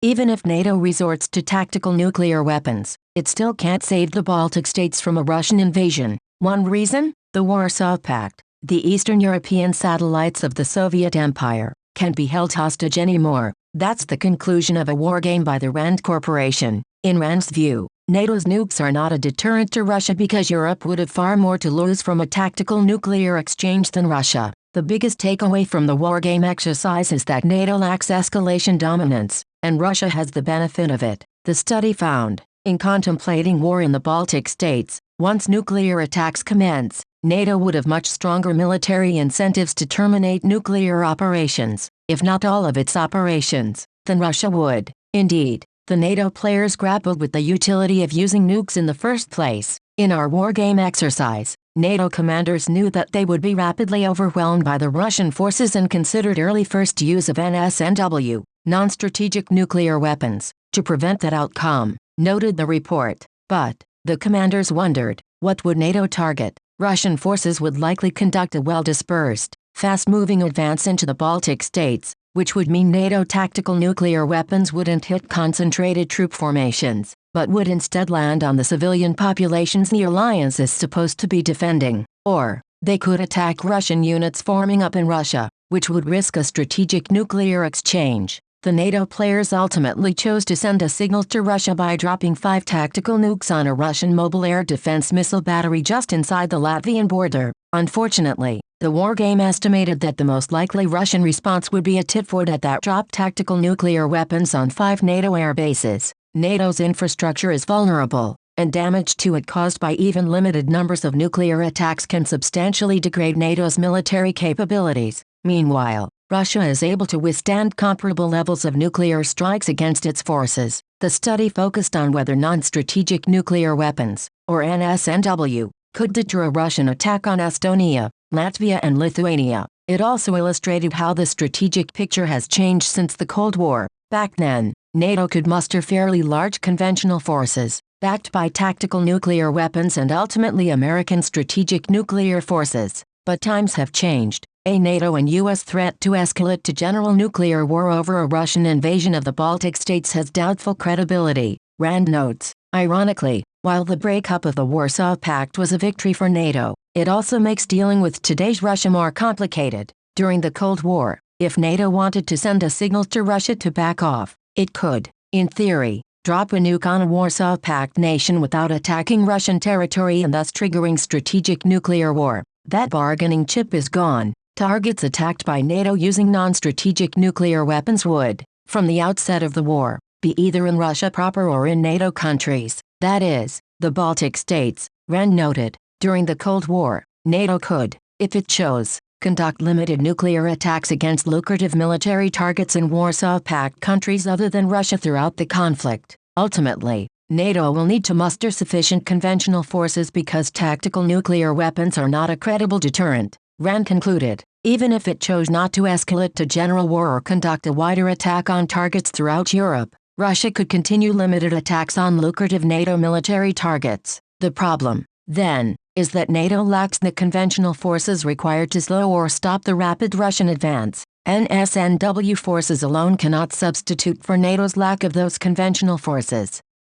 Even if NATO resorts to tactical nuclear weapons, it still can't save the Baltic states from a Russian invasion. One reason? The Warsaw Pact. The Eastern European satellites of the Soviet Empire can't be held hostage anymore. That's the conclusion of a war game by the RAND Corporation. In RAND's view, NATO's nukes are not a deterrent to Russia because Europe would have far more to lose from a tactical nuclear exchange than Russia. The biggest takeaway from the war game exercise is that NATO lacks escalation dominance, and Russia has the benefit of it. The study found, in contemplating war in the Baltic states, once nuclear attacks commence, NATO would have much stronger military incentives to terminate nuclear operations, if not all of its operations, than Russia would. Indeed, the NATO players grappled with the utility of using nukes in the first place. In our war game exercise, NATO commanders knew that they would be rapidly overwhelmed by the Russian forces and considered early first use of NSNW, non-strategic nuclear weapons, to prevent that outcome, noted the report. But, the commanders wondered, what would NATO target? Russian forces would likely conduct a well-dispersed, fast-moving advance into the Baltic states, which would mean NATO tactical nuclear weapons wouldn't hit concentrated troop formations, but would instead land on the civilian populations the alliance is supposed to be defending. Or, they could attack Russian units forming up in Russia, which would risk a strategic nuclear exchange. The NATO players ultimately chose to send a signal to Russia by dropping 5 tactical nukes on a Russian mobile air defense missile battery just inside the Latvian border. Unfortunately, the wargame estimated that the most likely Russian response would be a tit-for-tat that dropped tactical nuclear weapons on 5 NATO air bases. NATO's infrastructure is vulnerable, and damage to it caused by even limited numbers of nuclear attacks can substantially degrade NATO's military capabilities. Meanwhile, Russia is able to withstand comparable levels of nuclear strikes against its forces. The study focused on whether non-strategic nuclear weapons, or NSNW, could deter a Russian attack on Estonia, Latvia and Lithuania. It also illustrated how the strategic picture has changed since the Cold War. Back then, NATO could muster fairly large conventional forces, backed by tactical nuclear weapons and ultimately American strategic nuclear forces. But times have changed. A NATO and U.S. threat to escalate to general nuclear war over a Russian invasion of the Baltic states has doubtful credibility, RAND notes. Ironically, while the breakup of the Warsaw Pact was a victory for NATO, it also makes dealing with today's Russia more complicated. During the Cold War, if NATO wanted to send a signal to Russia to back off, it could, in theory, drop a nuke on a Warsaw Pact nation without attacking Russian territory and thus triggering strategic nuclear war. That bargaining chip is gone. Targets attacked by NATO using non-strategic nuclear weapons would, from the outset of the war, be either in Russia proper or in NATO countries, that is, the Baltic states. RAND noted, during the Cold War, NATO could, if it chose, conduct limited nuclear attacks against lucrative military targets in Warsaw Pact countries other than Russia throughout the conflict. Ultimately, NATO will need to muster sufficient conventional forces because tactical nuclear weapons are not a credible deterrent. RAND concluded, even if it chose not to escalate to general war or conduct a wider attack on targets throughout Europe, Russia could continue limited attacks on lucrative NATO military targets. The problem, then, is that NATO lacks the conventional forces required to slow or stop the rapid Russian advance. NSNW forces alone cannot substitute for NATO's lack of those conventional forces.